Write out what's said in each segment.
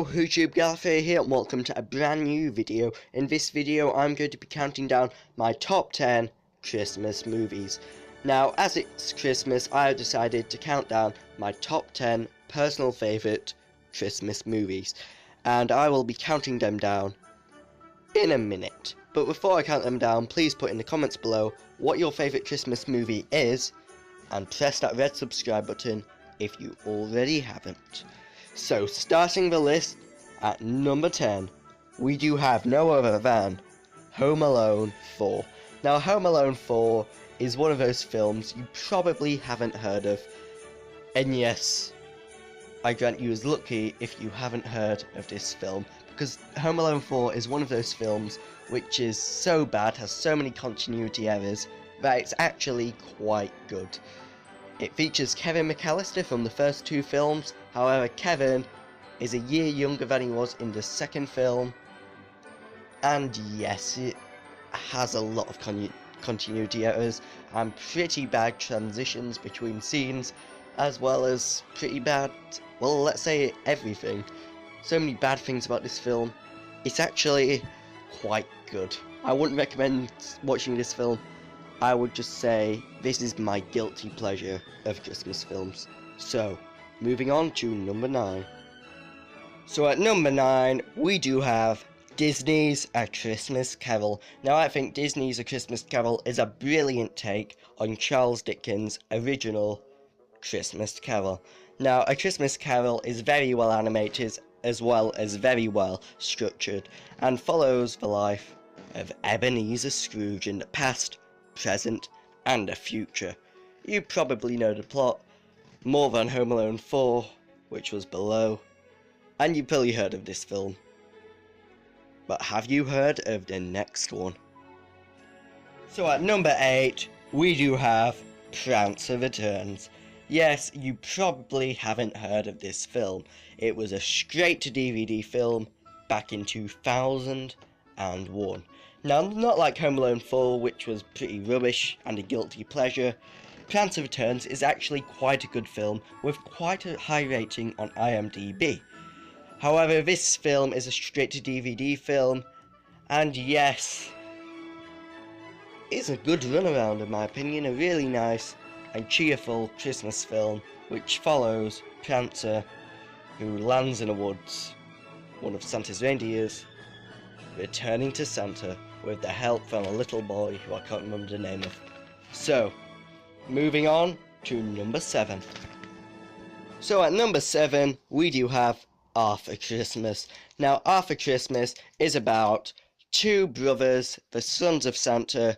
YouTube Gallifrey here and welcome to a brand new video. In this video I'm going to be counting down my top 10 Christmas movies. Now as it's Christmas I have decided to count down my top 10 personal favourite Christmas movies. And I will be counting them down in a minute. But before I count them down, please put in the comments below what your favourite Christmas movie is. And press that red subscribe button if you already haven't. So, starting the list at number 10, we do have no other than Home Alone 4. Now, Home Alone 4 is one of those films you probably haven't heard of. And yes, I grant you is lucky if you haven't heard of this film, because Home Alone 4 is one of those films which is so bad, has so many continuity errors, that it's actually quite good. It features Kevin McAllister from the first two films. However, Kevin is a year younger than he was in the second film. And yes, it has a lot of continuity errors and pretty bad transitions between scenes, as well as pretty bad, well, let's say everything. So many bad things about this film. It's actually quite good. I wouldn't recommend watching this film. I would just say this is my guilty pleasure of Christmas films. So, moving on to number 9. So at number 9, we do have Disney's A Christmas Carol. Now I think Disney's A Christmas Carol is a brilliant take on Charles Dickens' original Christmas Carol. Now, A Christmas Carol is very well animated as well as very well structured and follows the life of Ebenezer Scrooge in the past, present, and the future. You probably know the plot more than Home Alone 4, which was below, and you've probably heard of this film. But have you heard of the next one? So at number 8, we do have Prancer Returns. Yes, you probably haven't heard of this film. It was a straight-to-DVD film back in 2001. Now, not like Home Alone 4, which was pretty rubbish and a guilty pleasure, Prancer Returns is actually quite a good film with quite a high rating on IMDb. However, this film is a straight-to-DVD film, and yes, it's a good runaround in my opinion, a really nice and cheerful Christmas film which follows Prancer, who lands in the woods, one of Santa's reindeers, returning to Santa with the help from a little boy who I can't remember the name of. So, moving on to number 7. So at number 7, we do have Arthur Christmas. Now, Arthur Christmas is about two brothers, the sons of Santa,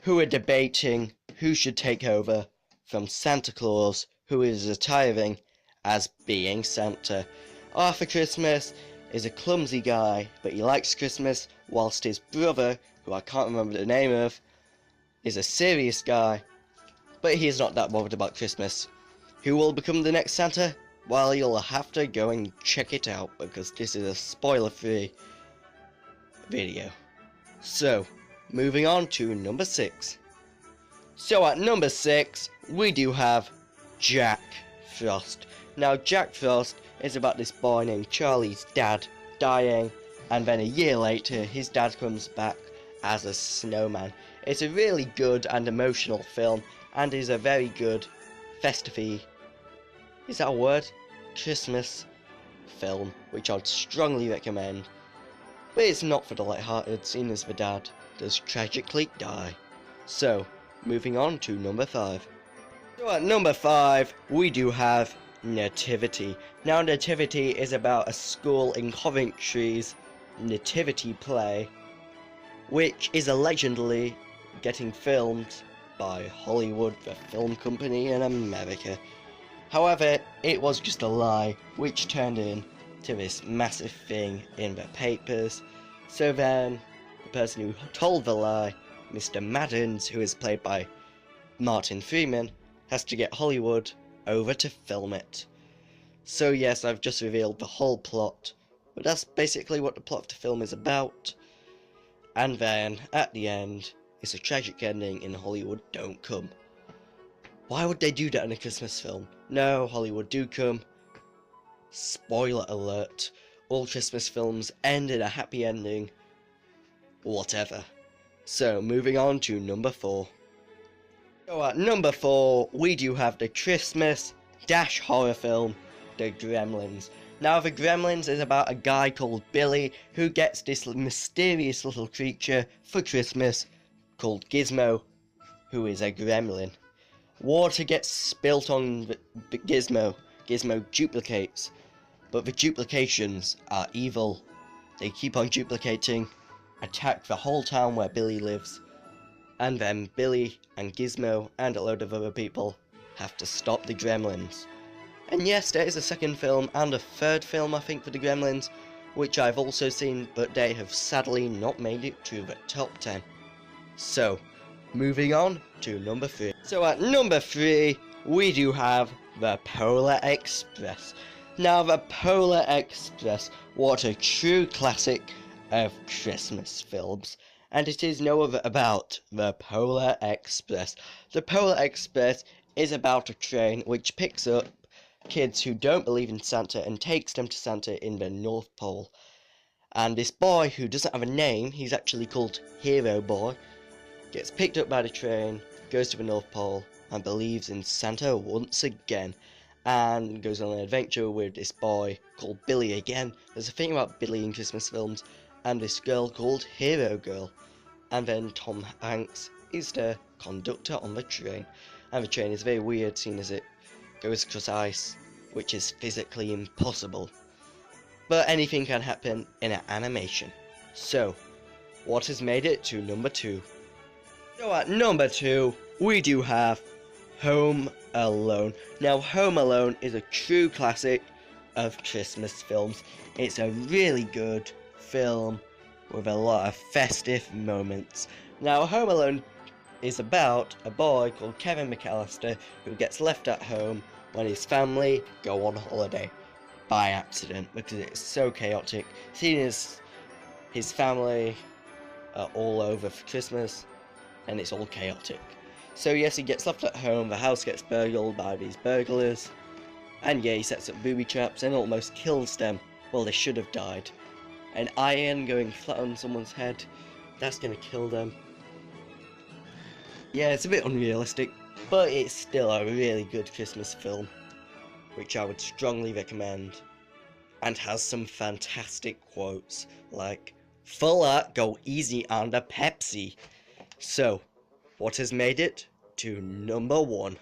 who are debating who should take over from Santa Claus, who is retiring as being Santa. Arthur Christmas is a clumsy guy, but he likes Christmas, whilst his brother, who I can't remember the name of, is a serious guy, but he is not that bothered about Christmas. Who will become the next Santa? Well, you'll have to go and check it out, because this is a spoiler-free video. So, moving on to number 6. So at number 6, we do have Jack Frost. Now, Jack Frost is about this boy named Charlie's dad dying, and then a year later his dad comes back as a snowman. It's a really good and emotional film, and is a very good festive, is that a word? Christmas film, which I'd strongly recommend. But it's not for the light-hearted, seeing as the dad does tragically die. So, moving on to number 5. So at number 5, we do have Nativity. Now, Nativity is about a school in Coventry's nativity play, which is allegedly getting filmed by Hollywood, the film company in America. However, it was just a lie, which turned into this massive thing in the papers. So then, the person who told the lie, Mr. Maddens, who is played by Martin Freeman, has to get Hollywood over to film it. So yes, I've just revealed the whole plot, but that's basically what the plot of the film is about. And then, at the end, it's a tragic ending in Hollywood Don't Come. Why would they do that in a Christmas film? No, Hollywood do come. Spoiler alert. all Christmas films end in a happy ending. Whatever. So, moving on to number 4. So at number 4, we do have the Christmas horror film, The Gremlins. Now, The Gremlins is about a guy called Billy who gets this mysterious little creature for Christmas called Gizmo, who is a gremlin. Water gets spilt on Gizmo. Gizmo duplicates, but the duplications are evil. They keep on duplicating, attack the whole town where Billy lives, and then Billy and Gizmo and a load of other people have to stop the Gremlins. And yes, there is a second film and a third film, I think, for the Gremlins, which I've also seen, but they have sadly not made it to the top 10. So, moving on to number 3. So at number 3, we do have The Polar Express. Now, The Polar Express, what a true classic of Christmas films. And it is no other about The Polar Express. The Polar Express is about a train which picks up kids who don't believe in Santa and takes them to Santa in the North Pole. And this boy, who doesn't have a name, he's actually called Hero Boy, gets picked up by the train, goes to the North Pole, and believes in Santa once again, and goes on an adventure with this boy called Billy again. There's a thing about Billy in Christmas films, and this girl called Hero Girl. And then Tom Hanks is the conductor on the train. And the train is very weird, seeing as it goes across ice, which is physically impossible. But anything can happen in an animation. So, what has made it to number 2? So at number 2, we do have Home Alone. Now, Home Alone is a true classic of Christmas films. It's a really good film with a lot of festive moments. Now, Home Alone is about a boy called Kevin McAllister who gets left at home when his family go on holiday by accident, because it's so chaotic, seeing as his family are all over for Christmas and it's all chaotic. So yes, he gets left at home, the house gets burgled by these burglars, and yeah, he sets up booby traps and almost kills them. Well, they should have died. An iron going flat on someone's head, that's gonna kill them. Yeah, it's a bit unrealistic, but it's still a really good Christmas film, which I would strongly recommend, and has some fantastic quotes, like, "Fuller, go easy on the Pepsi." So, what has made it to number 1?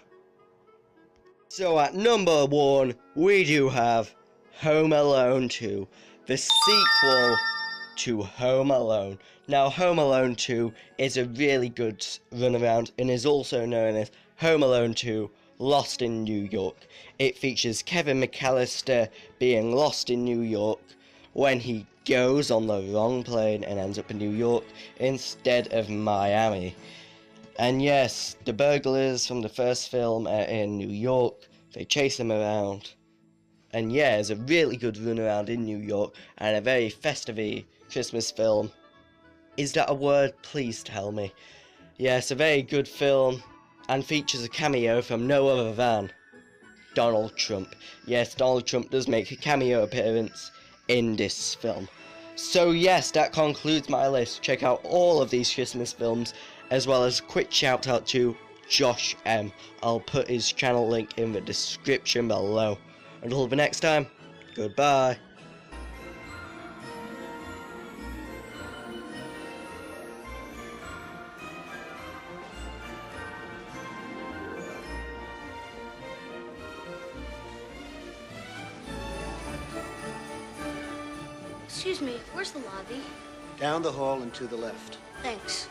So at number 1, we do have Home Alone 2, the sequel to Home Alone. Now, Home Alone 2 is a really good runaround and is also known as Home Alone 2 Lost in New York. It features Kevin McAllister being lost in New York when he goes on the wrong plane and ends up in New York instead of Miami. And yes, the burglars from the first film are in New York. They chase them around. And yeah, it's a really good runaround in New York and a very festive Christmas film. Is that a word? Please tell me. Yeah, it's a very good film and features a cameo from no other than Donald Trump. Yes, Donald Trump does make a cameo appearance in this film. So yes, that concludes my list. Check out all of these Christmas films, as well as a quick shout out to Josh M. I'll put his channel link in the description below. Until the next time, goodbye. Excuse me, where's the lobby? Down the hall and to the left. Thanks.